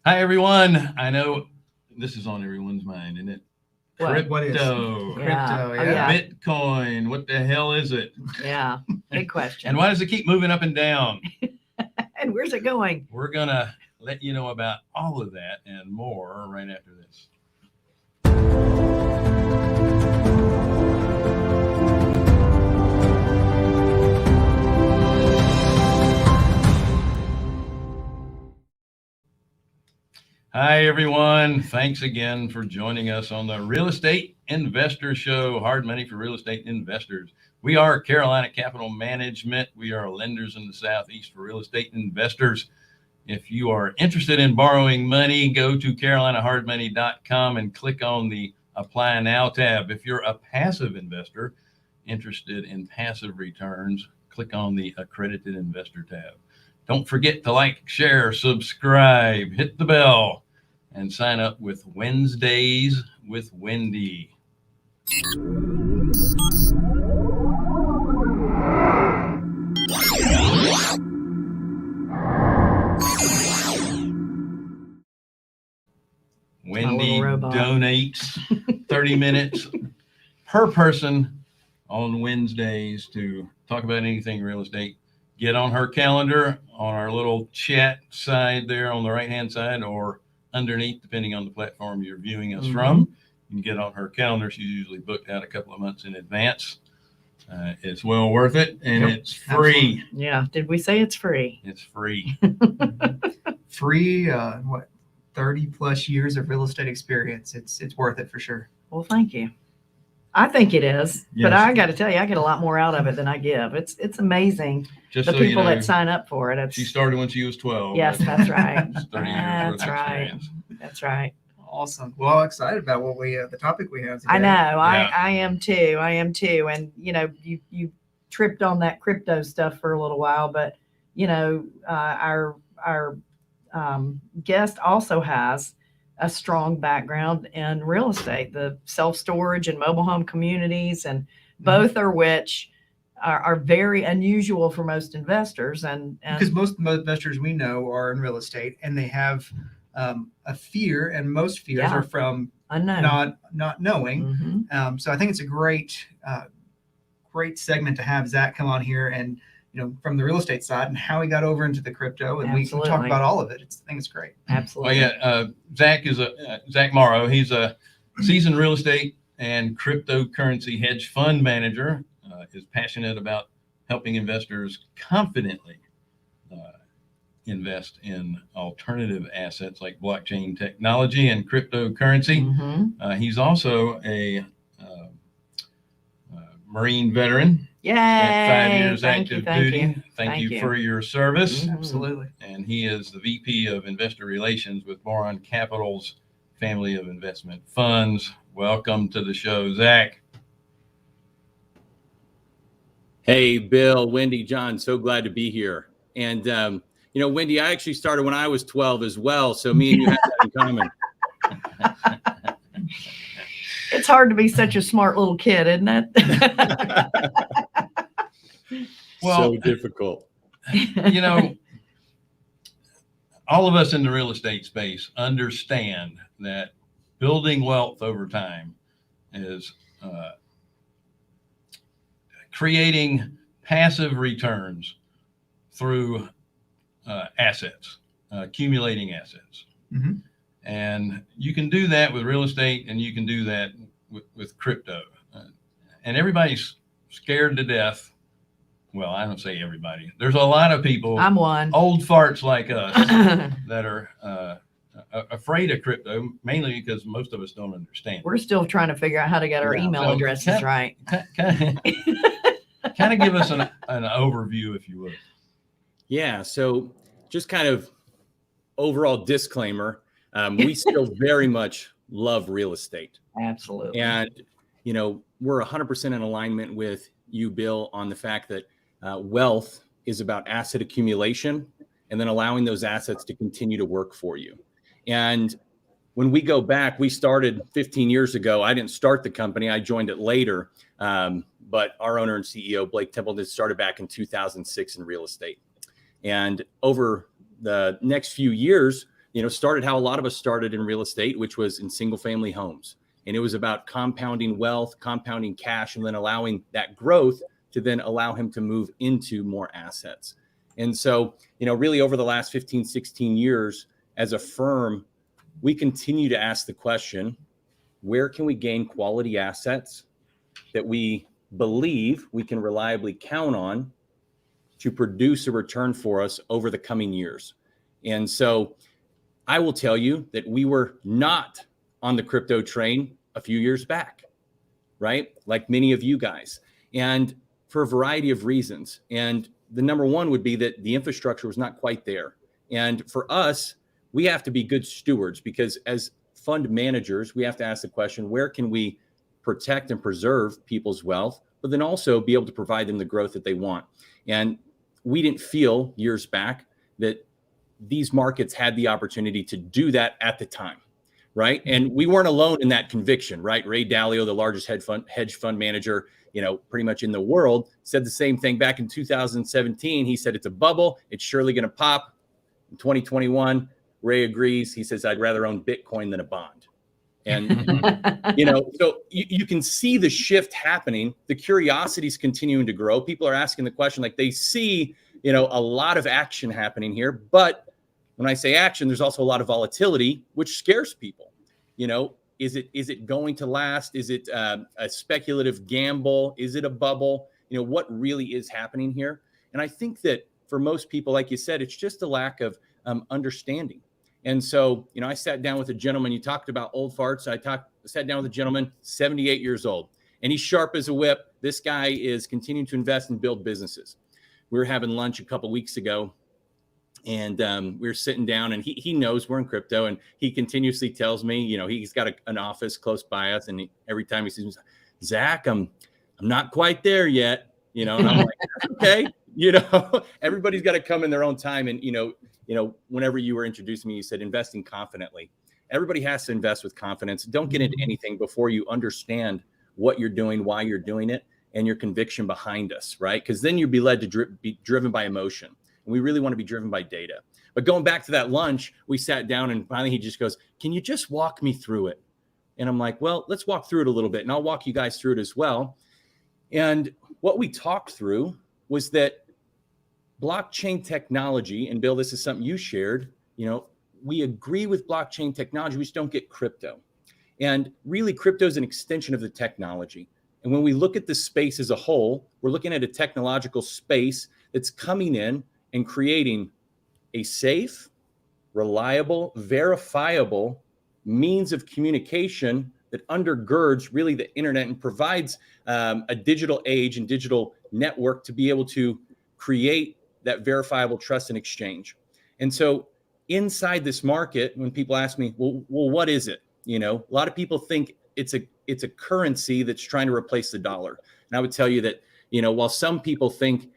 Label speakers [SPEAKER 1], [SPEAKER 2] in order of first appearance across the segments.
[SPEAKER 1] Hi, everyone. I know this is on everyone's mind, isn't it?
[SPEAKER 2] What is
[SPEAKER 1] Crypto.
[SPEAKER 2] Crypto,
[SPEAKER 3] yeah.
[SPEAKER 1] Bitcoin. What the hell is it?
[SPEAKER 3] Yeah. Big question.
[SPEAKER 1] And why does it keep moving up and down?
[SPEAKER 3] And where's it going?
[SPEAKER 1] We're going to let you know about all of that and more right after this. Hi, everyone. Thanks again for joining us on the Real Estate Investor Show, Hard Money for Real Estate Investors. We are Carolina Capital Management. We are lenders in the Southeast for real estate investors. If you are interested in borrowing money, go to carolinahardmoney.com and click on the Apply Now tab. If you're a passive investor interested in passive returns, click on the Accredited Investor tab. Don't forget to like, share, subscribe, hit the bell, and sign up with Wednesdays with Wendy. Wendy donates 30 minutes per person on Wednesdays to talk about anything real estate. Get on her calendar on our little chat side there on the right-hand side or underneath, depending on the platform you're viewing us from. You can get on her calendar. She's usually booked out a couple of months in advance. It's well worth it, and it's free.
[SPEAKER 3] Absolutely. Yeah. Did we say it's free?
[SPEAKER 1] It's free.
[SPEAKER 2] Free, 30 plus years of real estate experience. It's worth it for sure.
[SPEAKER 3] Well, thank you. I think it is,
[SPEAKER 1] Yes.
[SPEAKER 3] but I got to tell you, I get a lot more out of it than I give. It's amazing.
[SPEAKER 1] Just
[SPEAKER 3] The
[SPEAKER 1] so
[SPEAKER 3] people
[SPEAKER 1] you know,
[SPEAKER 3] that sign up for it.
[SPEAKER 1] she started when she was 12.
[SPEAKER 3] Yes, that's right.
[SPEAKER 1] It's 30 years worth
[SPEAKER 3] That's
[SPEAKER 1] of
[SPEAKER 3] right.
[SPEAKER 1] experience.
[SPEAKER 3] That's right.
[SPEAKER 2] Awesome. Well, excited about what the topic we have today.
[SPEAKER 3] I know.
[SPEAKER 1] Yeah.
[SPEAKER 3] I am too. I am too. And you tripped on that crypto stuff for a little while, but our guest also has a strong background in real estate, the self-storage and mobile home communities, and both are which are very unusual for most investors. And
[SPEAKER 2] Because most investors we know are in real estate, and they have a fear, and most fears are from
[SPEAKER 3] unknown,
[SPEAKER 2] not knowing. So I think it's a great segment to have Zach come on here and from the real estate side and how he got over into the crypto, and we can talk about all of it. I think it's great.
[SPEAKER 3] Absolutely.
[SPEAKER 1] Well, yeah, Zach is Zach Morrow. He's a seasoned real estate and cryptocurrency hedge fund manager. Is passionate about helping investors confidently invest in alternative assets like blockchain technology and cryptocurrency. He's also a Marine veteran.
[SPEAKER 3] Yay!
[SPEAKER 1] 5 years
[SPEAKER 3] Thank
[SPEAKER 1] active
[SPEAKER 3] you, thank
[SPEAKER 1] duty.
[SPEAKER 3] you.
[SPEAKER 1] Thank you for your service.
[SPEAKER 2] Absolutely.
[SPEAKER 1] And he is the VP of Investor Relations with Boron Capital's family of investment funds. Welcome to the show, Zach.
[SPEAKER 4] Hey, Bill, Wendy, John, so glad to be here. And, Wendy, I actually started when I was 12 as well. So me and you have that in common.
[SPEAKER 3] It's hard to be such a smart little kid, isn't it?
[SPEAKER 1] Well,
[SPEAKER 4] so difficult.
[SPEAKER 1] All of us in the real estate space understand that building wealth over time is creating passive returns through assets, accumulating assets. And you can do that with real estate, and you can do that with crypto. And everybody's scared to death. Well, I don't say everybody. There's a lot of people,
[SPEAKER 3] I'm one,
[SPEAKER 1] old farts like us, that are afraid of crypto, mainly because most of us don't understand.
[SPEAKER 3] We're still trying to figure out how to get our email addresses right.
[SPEAKER 1] Kind of give us an overview, if you would.
[SPEAKER 4] Yeah. So just kind of overall disclaimer. We still very much love real estate.
[SPEAKER 3] Absolutely.
[SPEAKER 4] And, we're 100% in alignment with you, Bill, on the fact that wealth is about asset accumulation and then allowing those assets to continue to work for you. And when we go back, we started 15 years ago. I didn't start the company. I joined it later. But our owner and CEO, Blake Templeton, started back in 2006 in real estate. And over the next few years, started how a lot of us started in real estate, which was in single family homes. And it was about compounding wealth, compounding cash, and then allowing that growth to then allow him to move into more assets. And so, really over the last 15, 16 years as a firm, we continue to ask the question, where can we gain quality assets that we believe we can reliably count on to produce a return for us over the coming years? And so I will tell you that we were not on the crypto train a few years back, right? Like many of you guys, and for a variety of reasons. And the number one would be that the infrastructure was not quite there. And for us, we have to be good stewards, because as fund managers, we have to ask the question, where can we protect and preserve people's wealth, but then also be able to provide them the growth that they want? And we didn't feel years back that these markets had the opportunity to do that at the time, right? And we weren't alone in that conviction, right? Ray Dalio, the largest hedge fund manager, pretty much in the world, said the same thing back in 2017. He said, it's a bubble. It's surely going to pop. In 2021, Ray agrees. He says, I'd rather own Bitcoin than a bond. And, so you can see the shift happening. The curiosity is continuing to grow. People are asking the question, like they see, a lot of action happening here. But when I say action, there's also a lot of volatility, which scares people. Is it going to last? Is it a speculative gamble? Is it a bubble? What really is happening here? And I think that for most people, like you said, it's just a lack of understanding. And so, I sat down with a gentleman. You talked about old farts. I sat down with a gentleman, 78 years old, and he's sharp as a whip. This guy is continuing to invest and build businesses. We were having lunch a couple of weeks ago, and we were sitting down, and he knows we're in crypto, and he continuously tells me, he's got an office close by us, and every time he sees me, Zach, I'm not quite there yet, and I'm like, okay, everybody's got to come in their own time. And whenever you were introducing me, you said investing confidently. Everybody has to invest with confidence. Don't get into anything before you understand what you're doing, why you're doing it, and your conviction behind us, right? Because then you'll be led to be driven by emotion. And we really want to be driven by data. But going back to that lunch, we sat down, and finally he just goes, can you just walk me through it? And I'm like, well, let's walk through it a little bit, and I'll walk you guys through it as well. And what we talked through was that blockchain technology, and Bill, this is something you shared, we agree with blockchain technology, we just don't get crypto. And really, crypto is an extension of the technology. And when we look at the space as a whole, we're looking at a technological space that's coming in and creating a safe, reliable, verifiable means of communication that undergirds really the internet and provides a digital age and digital network to be able to create that verifiable trust and exchange. And so inside this market, when people ask me, well, what is it? A lot of people think it's a currency that's trying to replace the dollar. And I would tell you that, while some people think,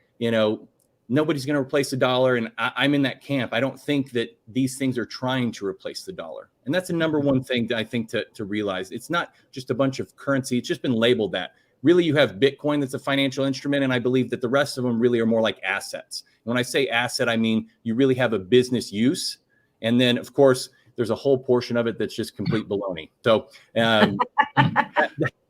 [SPEAKER 4] nobody's going to replace the dollar, and I'm in that camp, I don't think that these things are trying to replace the dollar. And that's the number one thing that I think to realize. It's not just a bunch of currency. It's just been labeled that. Really, you have Bitcoin that's a financial instrument, and I believe that the rest of them really are more like assets. And when I say asset, I mean you really have a business use. And then, of course, there's a whole portion of it that's just complete baloney. So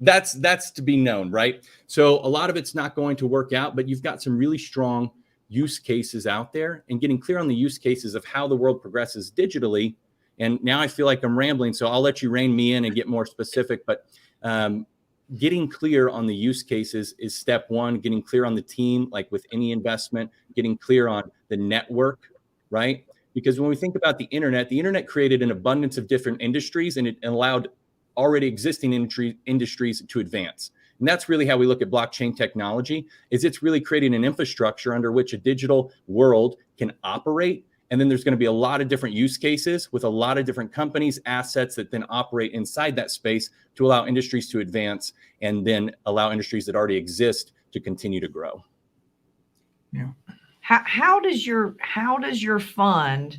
[SPEAKER 4] that's to be known, right? So a lot of it's not going to work out, but you've got some really strong use cases out there, and getting clear on the use cases of how the world progresses digitally. And now I feel like I'm rambling, so I'll let you rein me in and get more specific. But getting clear on the use cases is step one. Getting clear on the team, like with any investment, getting clear on the network, right? Because when we think about the internet created an abundance of different industries, and it allowed already existing industries to advance. And that's really how we look at blockchain technology, is it's really creating an infrastructure under which a digital world can operate. And then there's going to be a lot of different use cases with a lot of different companies, assets that then operate inside that space to allow industries to advance, and then allow industries that already exist to continue to grow.
[SPEAKER 2] Yeah.
[SPEAKER 3] How does your fund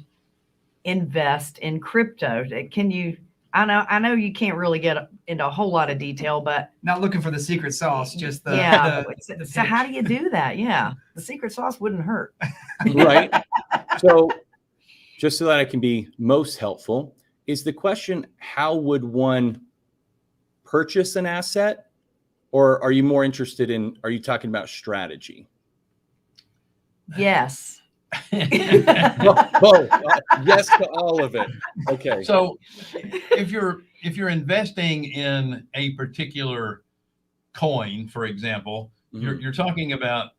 [SPEAKER 3] invest in crypto? Can you? I know you can't really get into a whole lot of detail, but
[SPEAKER 2] not looking for the secret sauce, just the
[SPEAKER 3] so how do you do that? Yeah, the secret sauce wouldn't hurt.
[SPEAKER 4] Right. So just so that I can be most helpful, is the question, how would one purchase an asset? Or are you more interested in, are you talking about strategy?
[SPEAKER 3] Yes.
[SPEAKER 4] Both. Yes to all of it. Okay.
[SPEAKER 1] So if you're investing in a particular coin, for example, you're talking about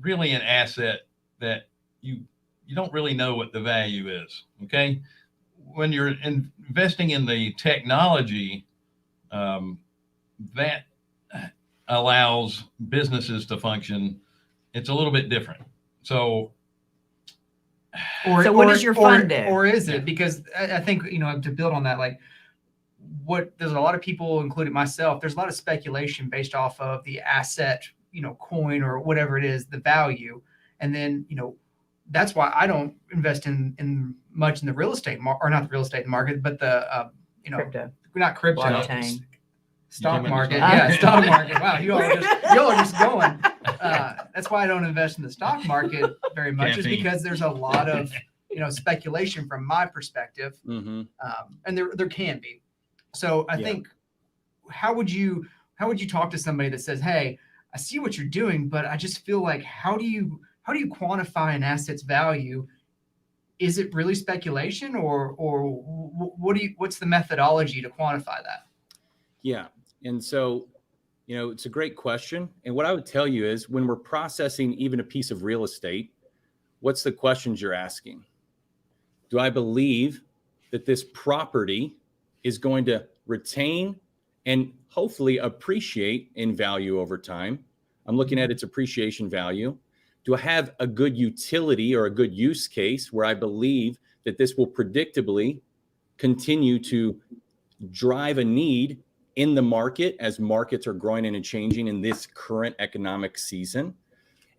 [SPEAKER 1] really an asset that you don't really know what the value is. Okay. When you're investing in the technology, that allows businesses to function, it's a little bit different. So
[SPEAKER 3] what does your fund do?
[SPEAKER 2] Or is it? Because I think, to build on that, like there's a lot of people, including myself, there's a lot of speculation based off of the asset, coin or whatever it is, the value. And then, that's why I don't invest in much in the real estate or not the real estate market, but the,
[SPEAKER 3] Crypto.
[SPEAKER 2] Not crypto.
[SPEAKER 3] Blockchain.
[SPEAKER 2] Stock market. Yeah, stock market. Wow, y'all are just going. That's why I don't invest in the stock market very much, is because there's a lot of, speculation from my perspective. And there can be. So I think, how would you talk to somebody that says, hey, I see what you're doing, but I just feel like, how do you quantify an asset's value? Is it really speculation, or what's the methodology to quantify that?
[SPEAKER 4] Yeah. And so, it's a great question. And what I would tell you is, when we're processing even a piece of real estate, what's the questions you're asking? Do I believe that this property is going to retain and hopefully appreciate in value over time? I'm looking at its appreciation value. Do I have a good utility or a good use case where I believe that this will predictably continue to drive a need in the market as markets are growing and changing in this current economic season?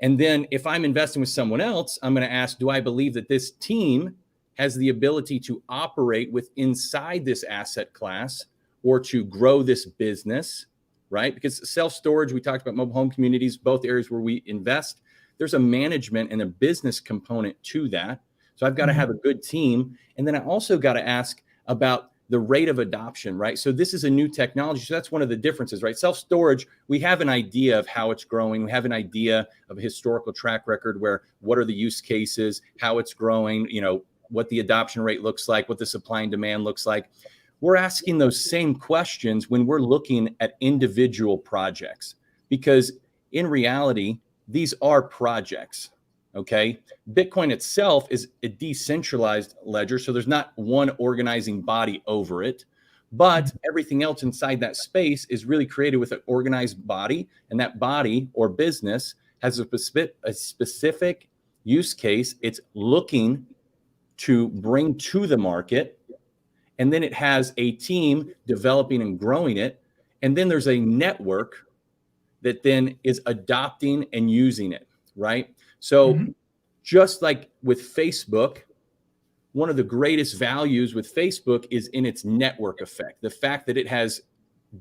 [SPEAKER 4] And then if I'm investing with someone else, I'm going to ask, do I believe that this team has the ability to operate with inside this asset class or to grow this business, right? Because self-storage, we talked about mobile home communities, both areas where we invest, there's a management and a business component to that. So I've got to have a good team. And then I also got to ask about the rate of adoption, right? So this is a new technology. So that's one of the differences, right? Self-storage, we have an idea of how it's growing. We have an idea of a historical track record where what are the use cases, how it's growing, what the adoption rate looks like, what the supply and demand looks like. We're asking those same questions when we're looking at individual projects, because in reality, these are projects. Okay. Bitcoin itself is a decentralized ledger. So there's not one organizing body over it, but everything else inside that space is really created with an organized body. And that body or business has a specific use case it's looking to bring to the market. And then it has a team developing and growing it. And then there's a network that then is adopting and using it, right? So just like with Facebook, one of the greatest values with Facebook is in its network effect, the fact that it has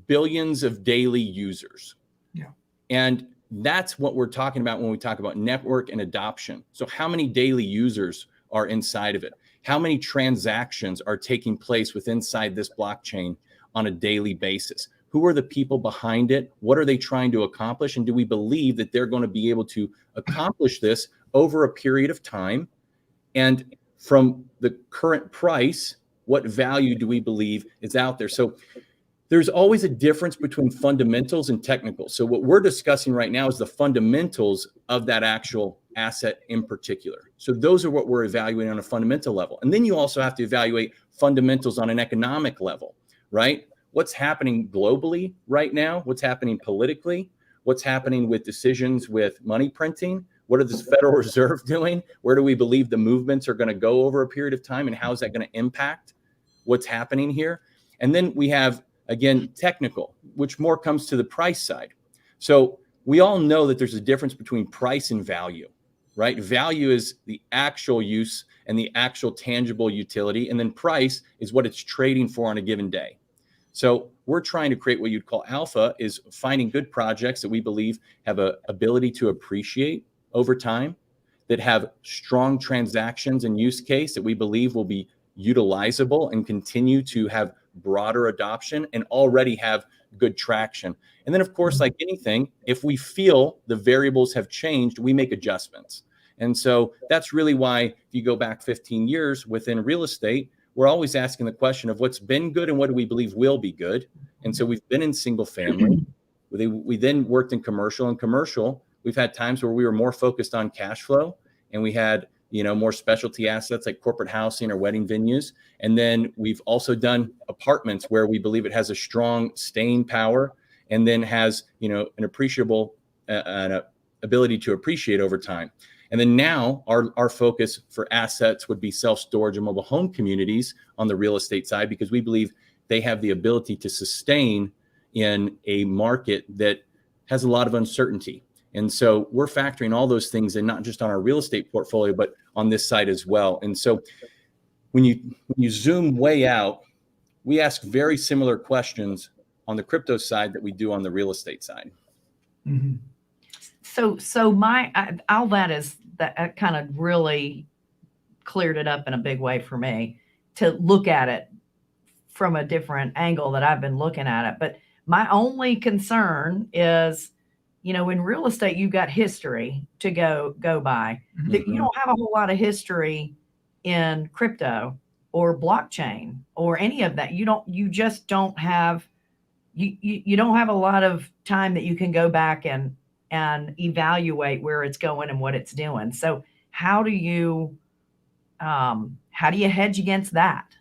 [SPEAKER 4] billions of daily users.
[SPEAKER 2] Yeah.
[SPEAKER 4] And that's what we're talking about when we talk about network and adoption. So how many daily users are inside of it? How many transactions are taking place within inside this blockchain on a daily basis? Who are the people behind it? What are they trying to accomplish? And do we believe that they're going to be able to accomplish this over a period of time? And from the current price, what value do we believe is out there? So there's always a difference between fundamentals and technicals. So what we're discussing right now is the fundamentals of that actual asset in particular. So those are what we're evaluating on a fundamental level. And then you also have to evaluate fundamentals on an economic level, right? What's happening globally right now? What's happening politically? What's happening with decisions with money printing? What is the Federal Reserve doing? Where do we believe the movements are going to go over a period of time? And how is that going to impact what's happening here? And then we have, again, technical, which more comes to the price side. So we all know that there's a difference between price and value, right? Value is the actual use and the actual tangible utility. And then price is what it's trading for on a given day. So we're trying to create what you'd call alpha, is finding good projects that we believe have an ability to appreciate over time, that have strong transactions and use case that we believe will be utilizable and continue to have broader adoption and already have good traction. And then, of course, like anything, if we feel the variables have changed, we make adjustments. And so that's really why, if you go back 15 years within real estate, we're always asking the question of what's been good and what do we believe will be good. And so we've been in single family. We then worked in commercial. And commercial, we've had times where we were more focused on cash flow, and we had, more specialty assets like corporate housing or wedding venues. And then we've also done apartments where we believe it has a strong staying power and then has, an appreciable ability to appreciate over time. And then now our focus for assets would be self-storage and mobile home communities on the real estate side, because we believe they have the ability to sustain in a market that has a lot of uncertainty. And so we're factoring all those things in, not just on our real estate portfolio, but on this side as well. And so when you zoom way out, we ask very similar questions on the crypto side that we do on the real estate side.
[SPEAKER 2] Mm-hmm.
[SPEAKER 3] So all that is that kind of really cleared it up in a big way for me to look at it from a different angle that I've been looking at it. But my only concern is, in real estate, you've got history to go by.
[SPEAKER 2] Mm-hmm.
[SPEAKER 3] You don't have a whole lot of history in crypto or blockchain or any of that. You just don't have, you don't have a lot of time that you can go back and evaluate where it's going and what it's doing. So how do you hedge against that?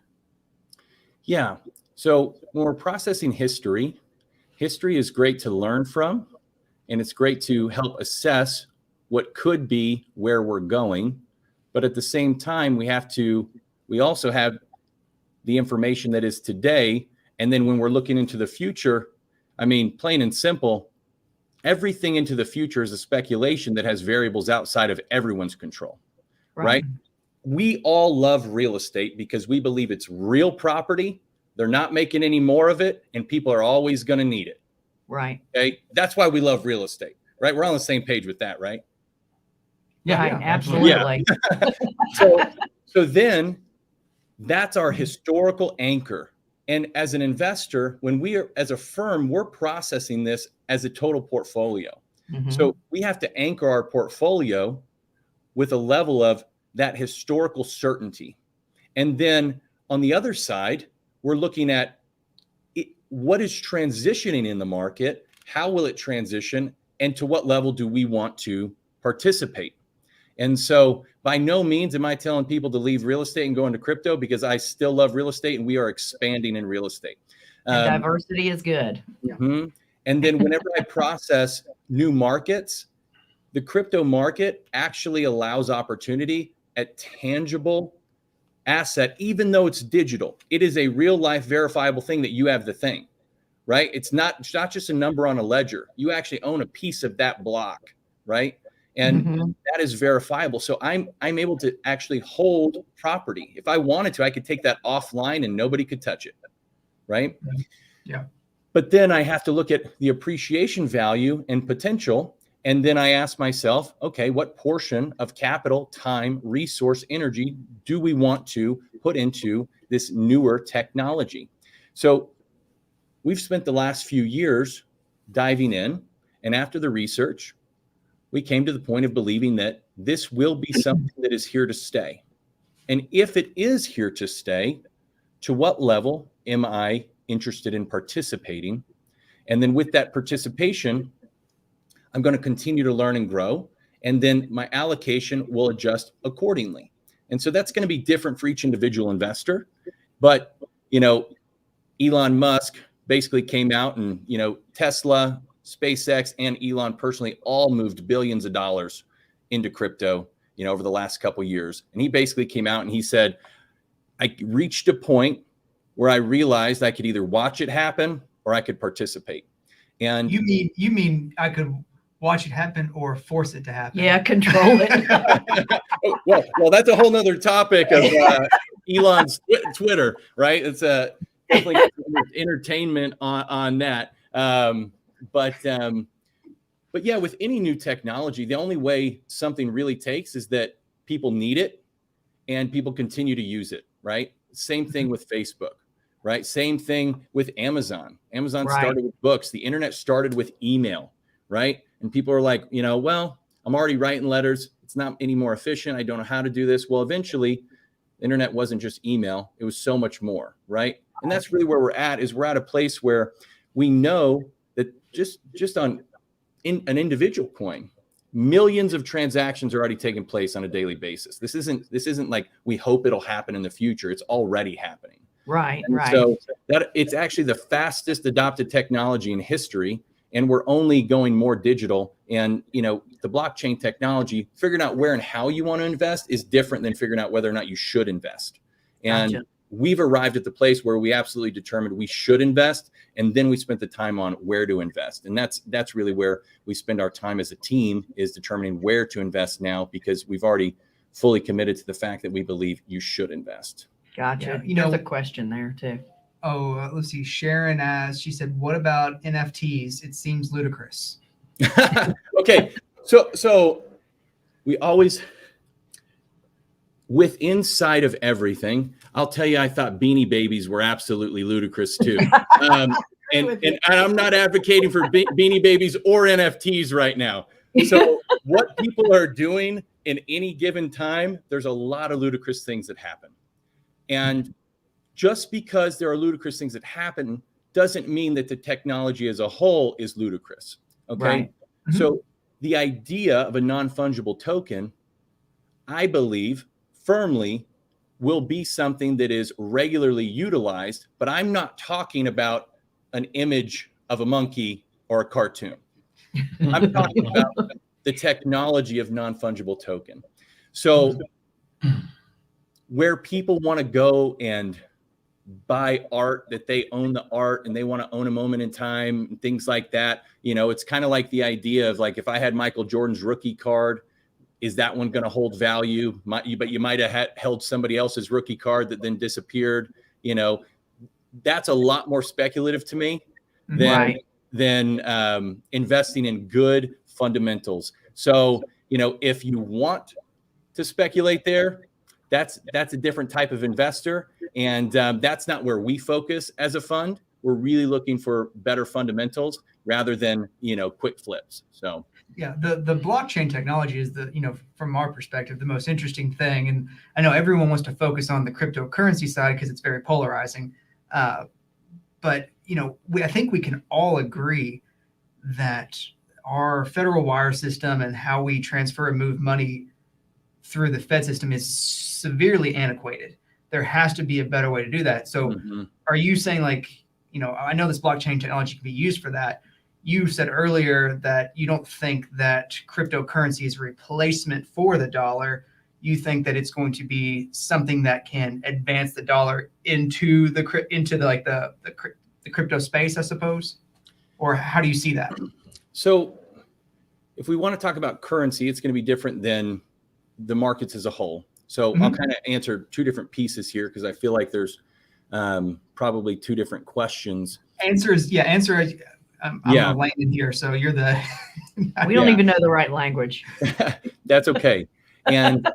[SPEAKER 4] Yeah. So when we're processing history is great to learn from, and it's great to help assess what could be where we're going. But at the same time, we also have the information that is today. And then when we're looking into the future, plain and simple, everything into the future is a speculation that has variables outside of everyone's control, right? We all love real estate because we believe it's real property. They're not making any more of it, and people are always going to need it.
[SPEAKER 3] Right.
[SPEAKER 4] Okay. That's why we love real estate, right? We're on the same page with that, right?
[SPEAKER 3] Yeah, right, absolutely.
[SPEAKER 4] Yeah. So then that's our historical anchor. And as an investor, as a firm, we're processing this as a total portfolio. Mm-hmm. So we have to anchor our portfolio with a level of that historical certainty. And then on the other side, we're looking at what is transitioning in the market, how will it transition, and to what level do we want to participate? And so by no means am I telling people to leave real estate and go into crypto, because I still love real estate and we are expanding in real estate.
[SPEAKER 3] And diversity is good.
[SPEAKER 4] Mm-hmm. And then whenever I process new markets, the crypto market actually allows opportunity at tangible asset, even though it's digital. It is a real life verifiable thing that you have the thing, right? It's not just a number on a ledger. You actually own a piece of that block, right? And that is verifiable. So I'm able to actually hold property. If I wanted to, I could take that offline and nobody could touch it, right?
[SPEAKER 2] Yeah.
[SPEAKER 4] But then I have to look at the appreciation value and potential. And then I ask myself, okay, what portion of capital, time, resource, energy do we want to put into this newer technology? So we've spent the last few years diving in, and after the research, we came to the point of believing that this will be something that is here to stay. And if it is here to stay, to what level am I interested in participating? And then with that participation, I'm going to continue to learn and grow. And then my allocation will adjust accordingly. And so that's going to be different for each individual investor. But, Elon Musk basically came out and, Tesla, SpaceX, and Elon personally all moved billions of dollars into crypto, over the last couple of years. And he basically came out and he said, I reached a point where I realized I could either watch it happen or I could participate. And
[SPEAKER 2] you mean I could watch it happen or force it to happen?
[SPEAKER 3] Yeah, control it.
[SPEAKER 4] well, that's a whole nother topic of Elon's Twitter, right? It's definitely entertainment on that. But But yeah, with any new technology, the only way something really takes is that people need it and people continue to use it, right? Same thing with Facebook, right? Same thing with Amazon. Amazon started with books. The internet started with email, right? And people are like, well, I'm already writing letters. It's not any more efficient. I don't know how to do this. Well, eventually, the internet wasn't just email. It was so much more, right? And that's really where we're at, is we're at a place where we know that just on an individual coin, millions of transactions are already taking place on a daily basis. This isn't like we hope it'll happen in the future. It's already happening.
[SPEAKER 3] Right.
[SPEAKER 4] So that it's actually the fastest adopted technology in history, and we're only going more digital. And the blockchain technology, figuring out where and how you want to invest is different than figuring out whether or not you should invest. And
[SPEAKER 3] Gotcha.
[SPEAKER 4] We've arrived at the place where we absolutely determined we should invest, and then we spent the time on where to invest. And that's really where we spend our time as a team, is determining where to invest now, because we've already fully committed to the fact that we believe you should invest.
[SPEAKER 3] Gotcha.
[SPEAKER 2] Yeah,
[SPEAKER 3] There's a question there too.
[SPEAKER 2] Oh, let's see. Sharon asked, she said, what about NFTs? It seems ludicrous.
[SPEAKER 4] Okay. So we always, with inside of everything, I'll tell you, I thought Beanie Babies were absolutely ludicrous too. And I'm not advocating for Beanie Babies or NFTs right now. So what people are doing in any given time, there's a lot of ludicrous things that happen. And just because there are ludicrous things that happen doesn't mean that the technology as a whole is ludicrous. Okay.
[SPEAKER 3] Right.
[SPEAKER 2] Mm-hmm.
[SPEAKER 4] So the idea of a non-fungible token, I believe firmly, will be something that is regularly utilized, but I'm not talking about an image of a monkey or a cartoon. I'm talking about the technology of non-fungible token. So where people want to go and buy art, that they own the art and they want to own a moment in time and things like that. It's kind of like the idea of, like, if I had Michael Jordan's rookie card, is that one going to hold value? But you might have held somebody else's rookie card that then disappeared. That's a lot more speculative to me than investing in good fundamentals. So, if you want to speculate there, that's a different type of investor. And that's not where we focus as a fund. We're really looking for better fundamentals rather than, quick flips. So.
[SPEAKER 2] Yeah, the blockchain technology is from our perspective, the most interesting thing. And I know everyone wants to focus on the cryptocurrency side because it's very polarizing. But, I think we can all agree that our federal wire system and how we transfer and move money through the Fed system is severely antiquated. There has to be a better way to do that. So Are you saying, like, I know this blockchain technology can be used for that. You said earlier that you don't think that cryptocurrency is a replacement for the dollar. You think that it's going to be something that can advance the dollar into the crypto space, I suppose? Or how do you see that?
[SPEAKER 4] So if we want to talk about currency, it's going to be different than the markets as a whole. So I'll kind of answer two different pieces here, because I feel like there's probably two different questions.
[SPEAKER 2] Answer. I'm a layman here, so you're the.
[SPEAKER 3] We don't even know the right language.
[SPEAKER 4] That's okay. And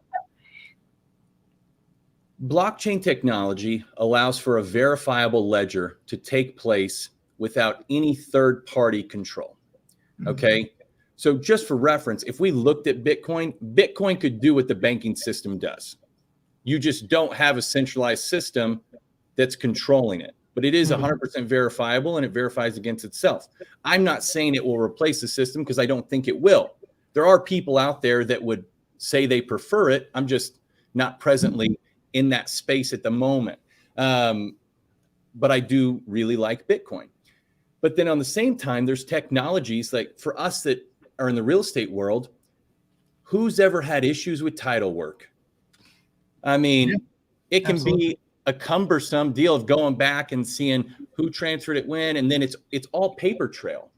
[SPEAKER 4] blockchain technology allows for a verifiable ledger to take place without any third-party control. Okay. So just for reference, if we looked at Bitcoin could do what the banking system does. You just don't have a centralized system that's controlling it. But it is 100% verifiable, and it verifies against itself. I'm not saying it will replace the system, because I don't think it will. There are people out there that would say they prefer it. I'm just not presently in that space at the moment. But I do really like Bitcoin. But then on the same time, there's technologies like, for us that are in the real estate world, who's ever had issues with title work? I mean, it can be a cumbersome deal of going back and seeing who transferred it when, and then it's all paper trail.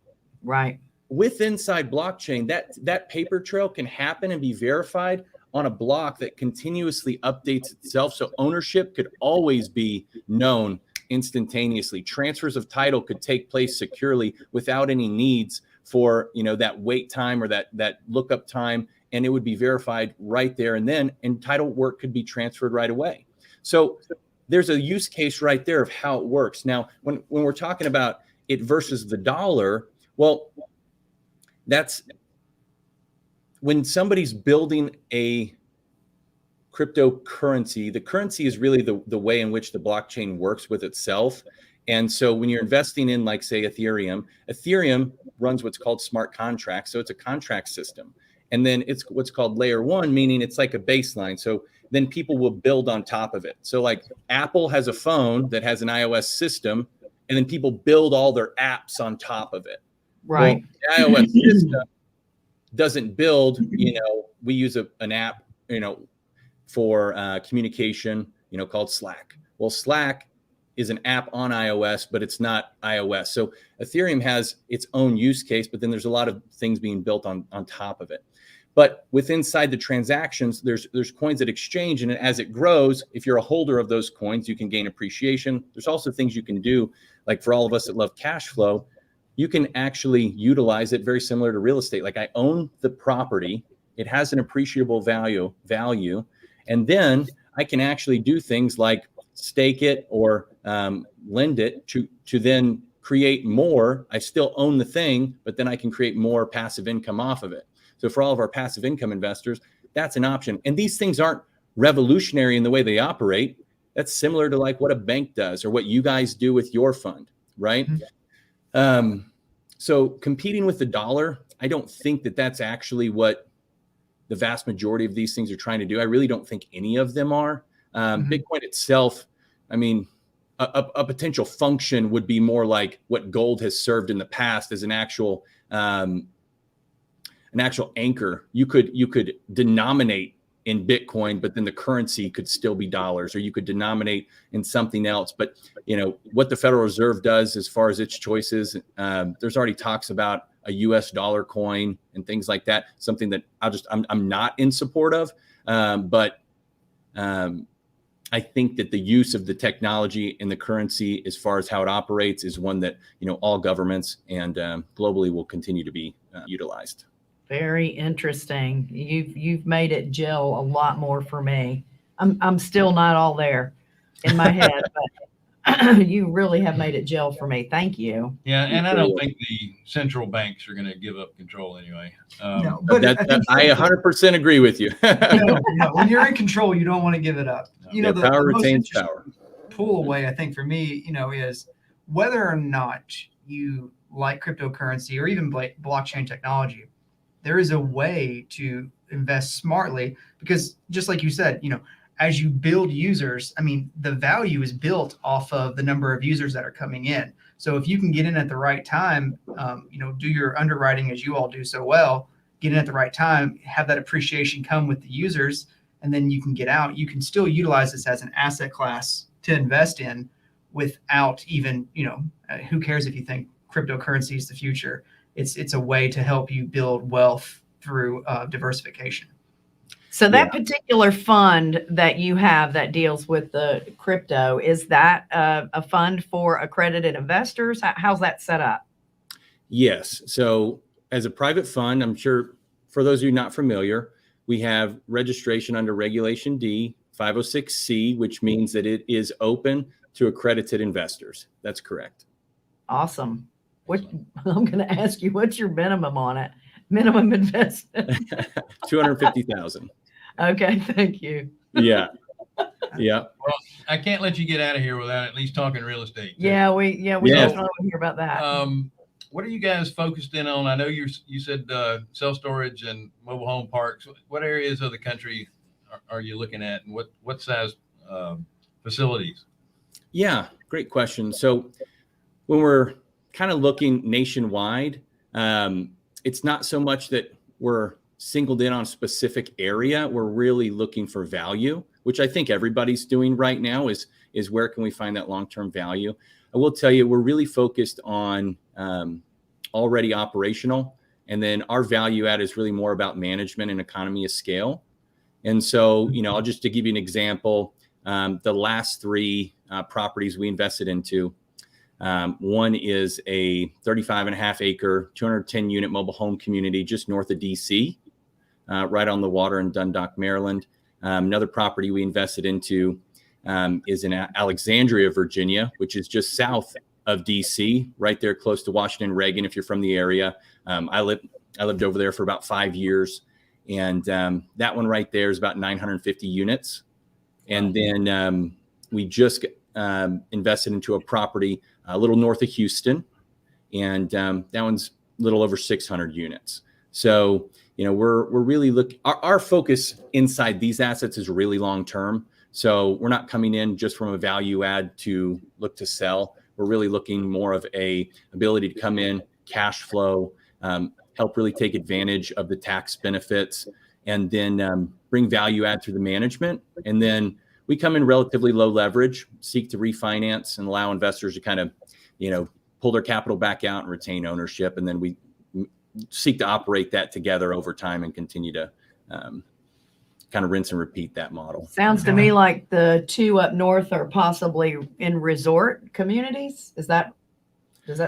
[SPEAKER 3] Right.
[SPEAKER 4] With inside blockchain, that paper trail can happen and be verified on a block that continuously updates itself. So ownership could always be known instantaneously. Transfers of title could take place securely without any needs for, that wait time or that lookup time, and it would be verified right there and then, and title work could be transferred right away. So there's a use case right there of how it works. Now, when we're talking about it versus the dollar, well, that's when somebody's building a cryptocurrency. The currency is really the way in which the blockchain works with itself. And so when you're investing in, like, say, Ethereum runs what's called smart contracts. So it's a contract system. And then it's what's called layer one, meaning it's like a baseline. So then people will build on top of it. So like Apple has a phone that has an iOS system, and then people build all their apps on top of it.
[SPEAKER 3] Right.
[SPEAKER 4] Well, the iOS system doesn't build, we use an app, for communication, called Slack. Well, Slack is an app on iOS, but it's not iOS. So Ethereum has its own use case, but then there's a lot of things being built on top of it. But inside the transactions, there's coins that exchange, and as it grows, if you're a holder of those coins, you can gain appreciation. There's also things you can do, like for all of us that love cash flow, you can actually utilize it very similar to real estate. Like, I own the property, it has an appreciable value, and then I can actually do things like stake it or lend it to then create more. I still own the thing, but then I can create more passive income off of it. So for all of our passive income investors, that's an option. And these things aren't revolutionary in the way they operate. That's similar to like what a bank does or what you guys do with your fund, right? Mm-hmm. So competing with the dollar, I don't think that that's actually what the vast majority of these things are trying to do. I really don't think any of them are. Bitcoin itself, I mean, a potential function would be more like what gold has served in the past as an actual anchor. You could denominate in Bitcoin, but then the currency could still be dollars, or you could denominate in something else. But what the Federal Reserve does as far as its choices, there's already talks about a US dollar coin and things like that. Something that I'm not in support of, but I think that the use of the technology and the currency, as far as how it operates, is one that all governments and globally will continue to be utilized.
[SPEAKER 3] Very interesting. You've made it gel a lot more for me. I'm still not all there in my head, but you really have made it gel for me. Thank you.
[SPEAKER 1] Yeah, and I don't think the central banks are going to give up control anyway.
[SPEAKER 2] No, but
[SPEAKER 4] I 100% agree with you.
[SPEAKER 2] no, when you're in control, you don't want to give it up. The
[SPEAKER 4] power
[SPEAKER 2] most
[SPEAKER 4] retains power.
[SPEAKER 2] Pull away, I think, for me, is whether or not you like cryptocurrency or even blockchain technology, there is a way to invest smartly, because just like you said, as you build users, I mean, the value is built off of the number of users that are coming in. So if you can get in at the right time, do your underwriting as you all do so well, get in at the right time, have that appreciation come with the users, and then you can get out. You can still utilize this as an asset class to invest in without even, who cares if you think cryptocurrency is the future. It's a way to help you build wealth through diversification.
[SPEAKER 3] So that particular fund that you have that deals with the crypto, is that a fund for accredited investors? How's that set up?
[SPEAKER 4] Yes. So as a private fund, I'm sure for those of you not familiar, we have registration under Regulation D 506C, which means that it is open to accredited investors. That's correct.
[SPEAKER 3] Awesome. I'm going to ask you, what's your minimum on it? Minimum investment?
[SPEAKER 4] $250,000.
[SPEAKER 3] Okay, thank you.
[SPEAKER 4] Yeah.
[SPEAKER 1] Well, I can't let you get out of here without at least talking real estate.
[SPEAKER 3] Yeah, we definitely want to hear about that.
[SPEAKER 1] What are you guys focused in on? I know you said self-storage and mobile home parks. What areas of the country are you looking at, and what size facilities?
[SPEAKER 4] Yeah, great question. So when we're kind of looking nationwide, it's not so much that we're singled in on a specific area. We're really looking for value, which I think everybody's doing right now, is where can we find that long-term value? I will tell you, we're really focused on already operational, and then our value add is really more about management and economy of scale. And so, I'll just to give you an example, the last three properties we invested into, One is a 35.5 acre, 210 unit mobile home community just north of DC, right on the water in Dundalk, Maryland. Another property we invested into is in Alexandria, Virginia, which is just south of DC, right there close to Washington, Reagan, if you're from the area. I lived over there for about 5 years. And that one right there is about 950 units. And then we just invested into a property a little north of Houston. And that one's a little over 600 units. So, we're really looking, our focus inside these assets is really long-term. So we're not coming in just from a value add to look to sell. We're really looking more of a ability to come in, cash flow, help really take advantage of the tax benefits, and then bring value add through the management. And then we come in relatively low leverage, seek to refinance and allow investors to kind of, pull their capital back out and retain ownership. And then we seek to operate that together over time and continue to kind of rinse and repeat that model.
[SPEAKER 3] Sounds to me like the two up north are possibly in resort communities. Does that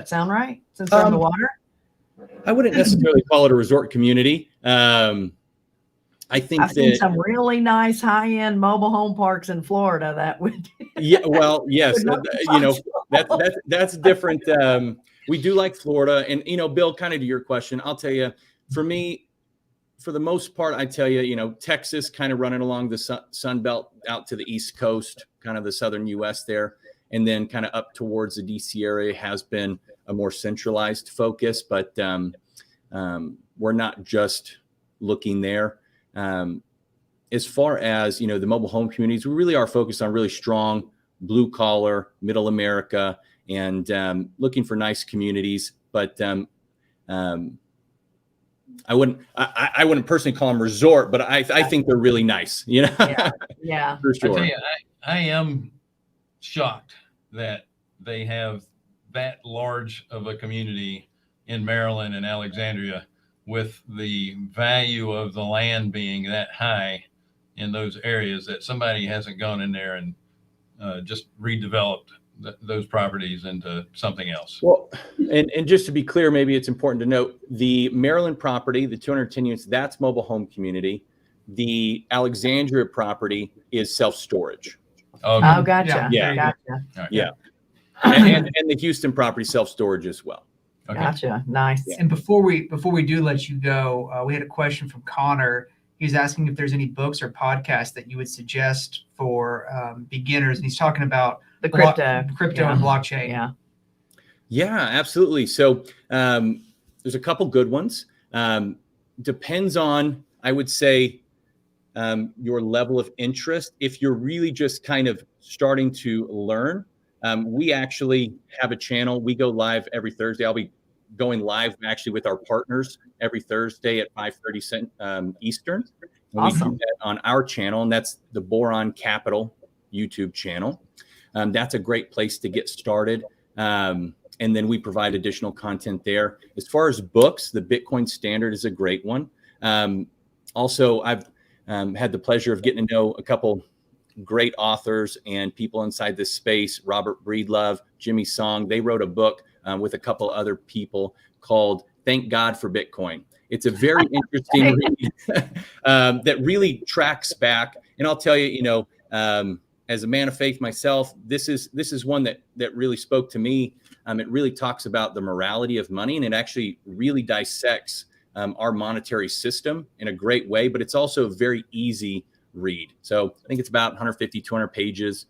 [SPEAKER 3] sound right? Since they're on the water?
[SPEAKER 4] I wouldn't necessarily call it a resort community. I think
[SPEAKER 3] I've seen some really nice high-end mobile home parks in Florida that would.
[SPEAKER 4] Yeah, well, yes, that's different. We do like Florida, and Bill, kind of to your question, I'll tell you, for me, for the most part, I tell you, Texas kind of running along the Sun Belt out to the East Coast, kind of the southern U.S. there, and then kind of up towards the D.C. area has been a more centralized focus, but we're not just looking there. As far as, the mobile home communities, we really are focused on really strong blue collar, middle America, and looking for nice communities. But I wouldn't personally call them resort, but I think they're really nice,
[SPEAKER 3] Yeah.
[SPEAKER 4] For sure.
[SPEAKER 1] I tell you, I am shocked that they have that large of a community in Maryland and Alexandria, with the value of the land being that high in those areas, that somebody hasn't gone in there and just redeveloped those properties into something else.
[SPEAKER 4] Well, and just to be clear, maybe it's important to note the Maryland property, the 210 units, that's mobile home community. The Alexandria property is self-storage.
[SPEAKER 1] Okay.
[SPEAKER 3] Oh, gotcha.
[SPEAKER 4] Yeah.
[SPEAKER 3] Gotcha.
[SPEAKER 1] Right.
[SPEAKER 4] Yeah. and the Houston property self-storage as well.
[SPEAKER 1] Okay.
[SPEAKER 3] Gotcha. Nice.
[SPEAKER 2] And before we do let you go, we had a question from Connor. He's asking if there's any books or podcasts that you would suggest for beginners, and he's talking about
[SPEAKER 3] The crypto
[SPEAKER 2] and blockchain.
[SPEAKER 3] Yeah.
[SPEAKER 4] Yeah, absolutely. So there's a couple good ones. Depends on, I would say, your level of interest. If you're really just kind of starting to learn, we actually have a channel. We go live every Thursday. I'll be going live actually with our partners every Thursday at 5:30 Eastern. And
[SPEAKER 3] Awesome.
[SPEAKER 4] we do that on our channel, and that's the Boron Capital YouTube channel. That's a great place to get started. And then we provide additional content there. As far as books, the Bitcoin Standard is a great one. Also, I've had the pleasure of getting to know a couple great authors and people inside this space. Robert Breedlove, Jimmy Song, they wrote a book with a couple other people called Thank God for Bitcoin. It's a very interesting read that really tracks back. And I'll tell you, as a man of faith myself, this is one that really spoke to me. It really talks about the morality of money, and it actually really dissects our monetary system in a great way, but it's also a very easy read. So I think it's about 150, 200 pages.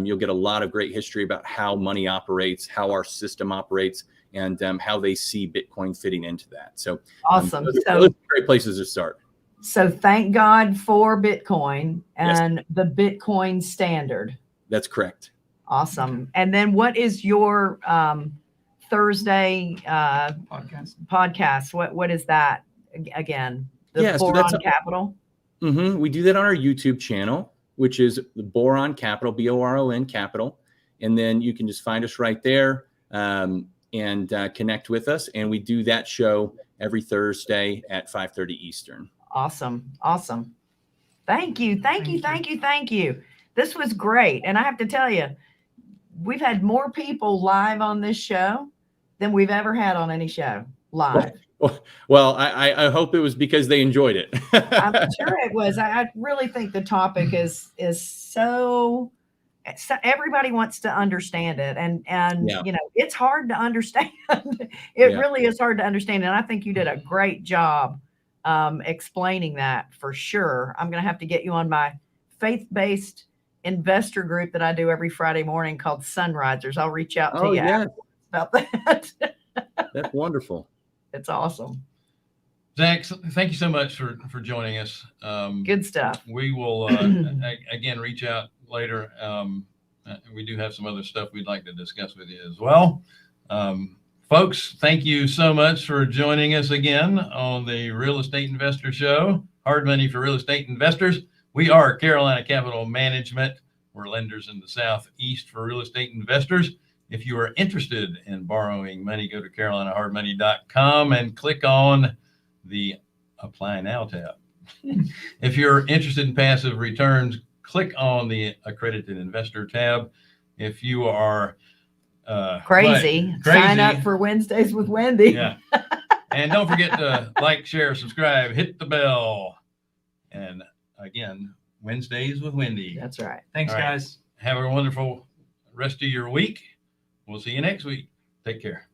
[SPEAKER 4] You'll get a lot of great history about how money operates, how our system operates, and how they see Bitcoin fitting into that. So
[SPEAKER 3] Awesome.
[SPEAKER 4] Those
[SPEAKER 3] So
[SPEAKER 4] are great places to start.
[SPEAKER 3] So thank God for Bitcoin and
[SPEAKER 4] Yes.
[SPEAKER 3] the Bitcoin Standard.
[SPEAKER 4] That's correct.
[SPEAKER 3] Awesome. And then what is your Thursday podcast? What is that again? The
[SPEAKER 4] Yeah, so
[SPEAKER 3] Boron
[SPEAKER 4] that's
[SPEAKER 3] Capital?
[SPEAKER 4] We do that on our YouTube channel, which is the Boron Capital, Boron Capital. And then you can just find us right there and connect with us. And we do that show every Thursday at 5:30 Eastern.
[SPEAKER 3] Awesome. Awesome. Thank you. Thank you. This was great. And I have to tell you, we've had more people live on this show than we've ever had on any show live.
[SPEAKER 4] Well, I hope it was because they enjoyed it.
[SPEAKER 3] I'm sure it was. I really think the topic is so everybody wants to understand it, and
[SPEAKER 4] Yeah.
[SPEAKER 3] you know, it's hard to understand. It
[SPEAKER 4] Yeah.
[SPEAKER 3] really is hard to understand, and I think you did a great job explaining that for sure. I'm going to have to get you on my faith-based investor group that I do every Friday morning called Sunrisers. I'll reach out to you
[SPEAKER 4] yes.
[SPEAKER 3] about that.
[SPEAKER 4] That's wonderful.
[SPEAKER 3] It's awesome.
[SPEAKER 1] Zach, thank you so much for joining us.
[SPEAKER 3] Good stuff.
[SPEAKER 1] We will again reach out later. We do have some other stuff we'd like to discuss with you as well. Folks, thank you so much for joining us again on the Real Estate Investor Show, Hard Money for Real Estate Investors. We are Carolina Capital Management. We're lenders in the Southeast for real estate investors. If you are interested in borrowing money, go to carolinahardmoney.com and click on the Apply Now tab. If you're interested in passive returns, click on the Accredited Investor tab. If you are
[SPEAKER 3] crazy, sign up for Wednesdays with Wendy.
[SPEAKER 1] Yeah. And don't forget to like, share, subscribe, hit the bell. And again, Wednesdays with Wendy.
[SPEAKER 3] That's right.
[SPEAKER 2] Thanks,
[SPEAKER 1] All right.
[SPEAKER 2] guys.
[SPEAKER 1] Have a wonderful rest of your week. We'll see you next week. Take care.